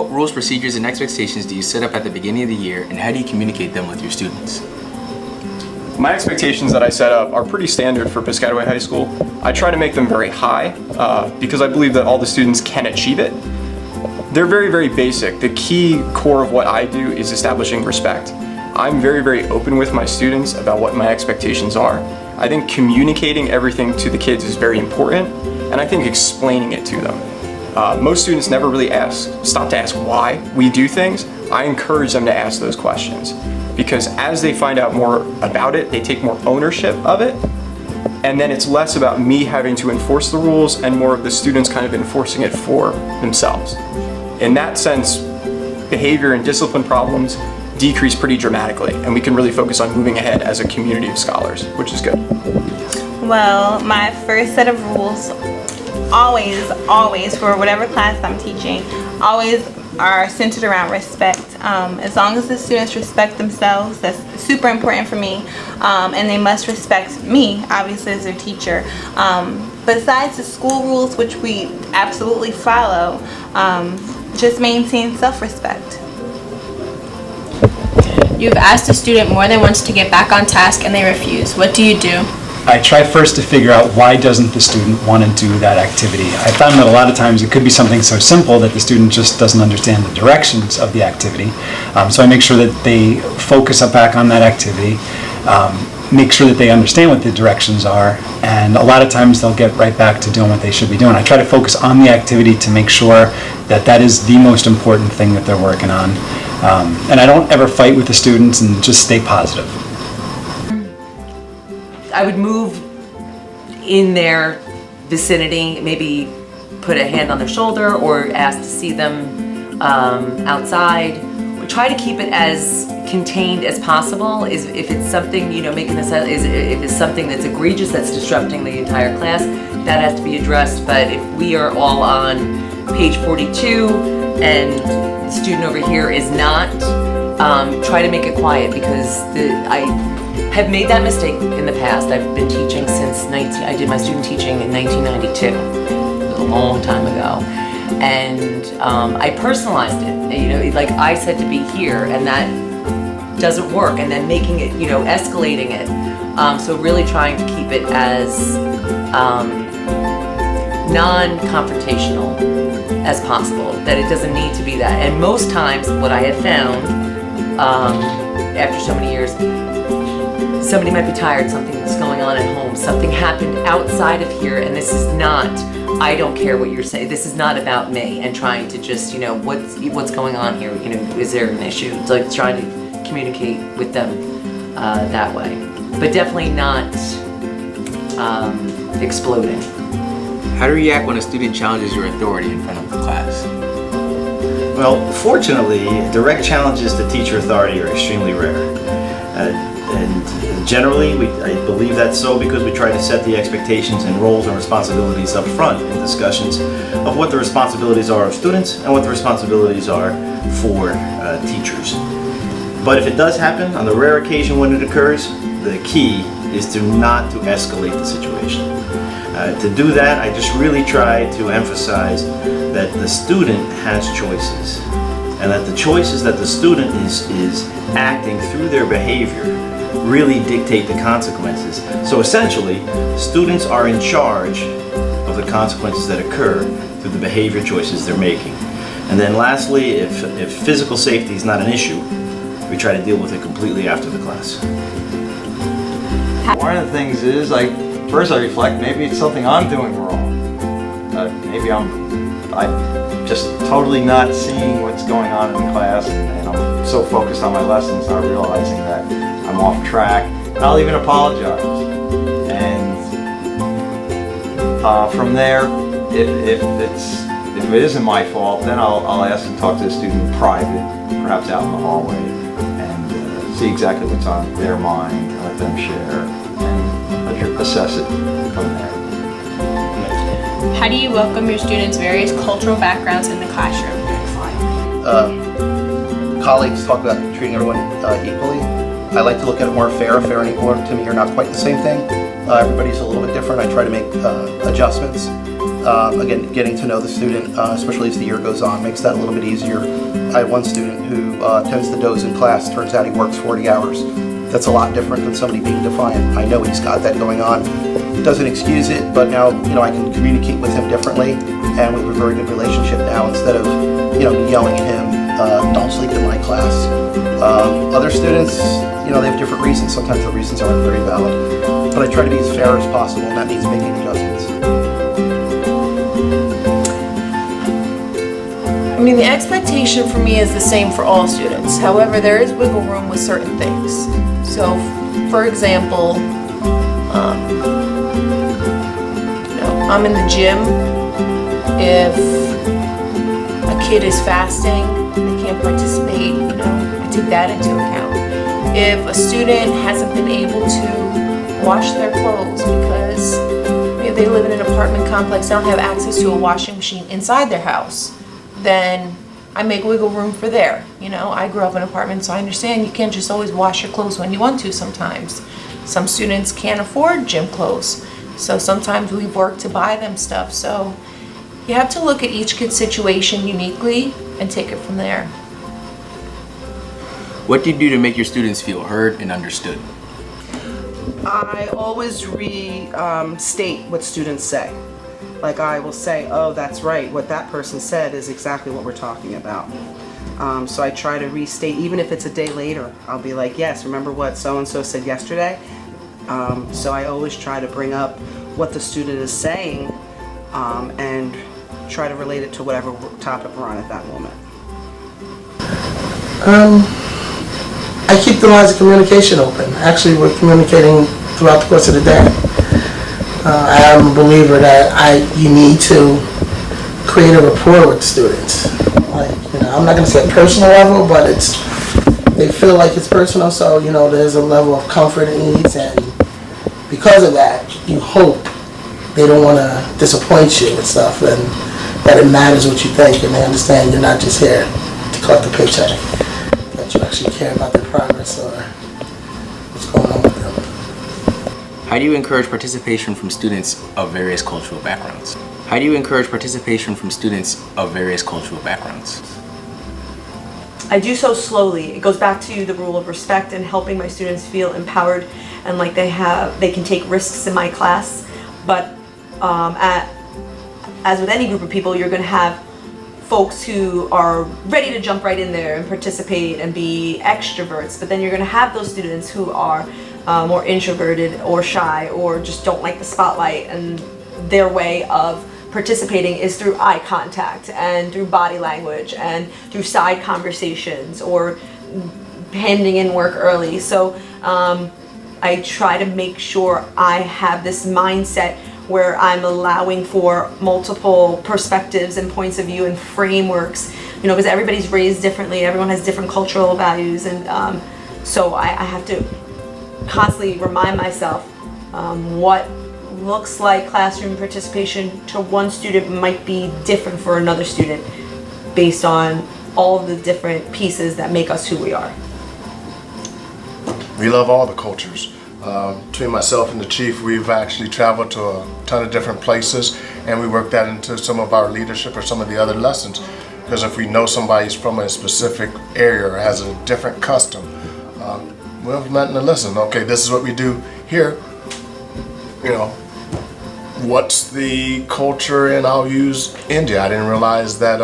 What rules, procedures, and expectations do you set up at the beginning of the year, and how do you communicate them with your students? My expectations that I set up are pretty standard for Piscataway High School. I try to make them very high because I believe that all the students can achieve it. They're very, very basic. The key core of what I do is establishing respect. I'm very, very open with my students about what my expectations are. I think communicating everything to the kids is very important, and I think explaining it to them. Most students never really stop to ask why we do things. I encourage them to ask those questions because as they find out more about it, they take more ownership of it, and then it's less about me having to enforce the rules and more of the students kind of enforcing it for themselves. In that sense, behavior and discipline problems decrease pretty dramatically, and we can really focus on moving ahead as a community of scholars, which is good. Well, my first set of rules always for whatever class I'm teaching, always are centered around respect. As long as the students respect themselves, that's super important for me, and they must respect me, obviously, as their teacher. Besides the school rules, which we absolutely follow, just maintain self-respect. You've asked a student more than once to get back on task and they refuse. What do you do? I try first to figure out why doesn't the student want to do that activity. I found that a lot of times it could be something so simple that the student just doesn't understand the directions of the activity. So I make sure that they focus up back on that activity, make sure that they understand what the directions are, and a lot of times they'll get right back to doing what they should be doing. I try to focus on the activity to make sure that that is the most important thing that they're working on. And I don't ever fight with the students and just stay positive. I would move in their vicinity, maybe put a hand on their shoulder or ask to see them outside. We try to keep it as contained as possible. If it's something, making this, if it's something that's egregious, that's disrupting the entire class, that has to be addressed. But if we are all on page 42 and the student over here is not, try to make it quiet because I have made that mistake in the past. I've been teaching since I did my student teaching in 1992, a long time ago. And I personalized it, like I said to be here, and that doesn't work. And then making it, escalating it. So really trying to keep it as non-confrontational as possible, that it doesn't need to be that. And most times what I have found after so many years, somebody might be tired, something's going on at home, something happened outside of here, and this is not, I don't care what you're saying, this is not about me, and trying to just, what's going on here, is there an issue? It's like trying to communicate with them that way. But definitely not exploding. How do you react when a student challenges your authority in front of the class? Well, fortunately, direct challenges to teacher authority are extremely rare. And generally, I believe that's so because we try to set the expectations and roles and responsibilities up front in discussions of what the responsibilities are of students and what the responsibilities are for teachers. But if it does happen, on the rare occasion when it occurs, the key is to not to escalate the situation. To do that, I just really try to emphasize that the student has choices, and that the choices that the student is acting through their behavior really dictate the consequences. So essentially, students are in charge of the consequences that occur through the behavior choices they're making. And then lastly, if physical safety is not an issue, we try to deal with it completely after the class. One of the things is, first I reflect, maybe it's something I'm doing wrong. Maybe I'm just totally not seeing what's going on in the class, and I'm so focused on my lessons, not realizing that I'm off track. And I'll even apologize. And from there, if it isn't my fault, then I'll ask to talk to the student in private, perhaps out in the hallway, and see exactly what's on their mind, and let them share, and assess it from there. How do you welcome your students' various cultural backgrounds in the classroom? Colleagues talk about treating everyone equally. I like to look at it more fair. Fair and equal to me are not quite the same thing. Everybody's a little bit different. I try to make adjustments. Again, getting to know the student, especially as the year goes on, makes that a little bit easier. I have one student who tends to doze in class. Turns out he works 40 hours. That's a lot different than somebody being defiant. I know he's got that going on. Doesn't excuse it, but now, I can communicate with him differently, and we have a very good relationship now instead of, me yelling at him, don't sleep in my class. Other students, they have different reasons. Sometimes the reasons aren't very valid. But I try to be as fair as possible, and that means making adjustments. I mean, the expectation for me is the same for all students. However, there is wiggle room with certain things. So, for example, I'm in the gym. If a kid is fasting, they can't participate, I take that into account. If a student hasn't been able to wash their clothes because they live in an apartment complex, they don't have access to a washing machine inside their house, then I make wiggle room for there. I grew up in an apartment, so I understand you can't just always wash your clothes when you want to sometimes. Some students can't afford gym clothes, so sometimes we've worked to buy them stuff. So you have to look at each kid's situation uniquely and take it from there. What do you do to make your students feel heard and understood? I always restate what students say. Like I will say, oh, that's right, what that person said is exactly what we're talking about. So I try to restate, even if it's a day later, I'll be like, yes, remember what so-and-so said yesterday? So I always try to bring up what the student is saying and try to relate it to whatever topic we're on at that moment. I keep the lines of communication open. Actually, we're communicating throughout the course of the day. I am a believer that you need to create a rapport with students. I'm not going to say a personal level, but they feel like it's personal, so there's a level of comfort and ease, and because of that, you hope they don't want to disappoint you and stuff, and that it matters what you think, and they understand you're not just here to collect a paycheck, that you actually care about their progress or what's going on with them. How do you encourage participation from students of various cultural backgrounds? How do you encourage participation from students of various cultural backgrounds? I do so slowly. It goes back to the rule of respect and helping my students feel empowered and like they can take risks in my class. But as with any group of people, you're going to have folks who are ready to jump right in there and participate and be extroverts. But then you're going to have those students who are more introverted or shy or just don't like the spotlight, and their way of participating is through eye contact and through body language and through side conversations or handing in work early. So I try to make sure I have this mindset where I'm allowing for multiple perspectives and points of view and frameworks, because everybody's raised differently, everyone has different cultural values, and so I have to constantly remind myself what looks like classroom participation to one student might be different for another student based on all of the different pieces that make us who we are. We love all the cultures. Between myself and the chief, we've actually traveled to a ton of different places, and we work that into some of our leadership or some of the other lessons. Because if we know somebody's from a specific area or has a different custom, we have nothing to listen. Okay, this is what we do here. What's the culture in, I'll use India. I didn't realize that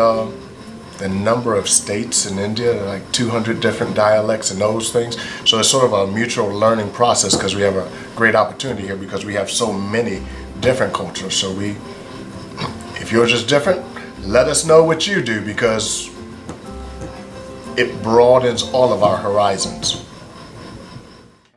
the number of states in India, like 200 different dialects and those things. So it's sort of a mutual learning process because we have a great opportunity here because we have so many different cultures. So if yours is different, let us know what you do because it broadens all of our horizons.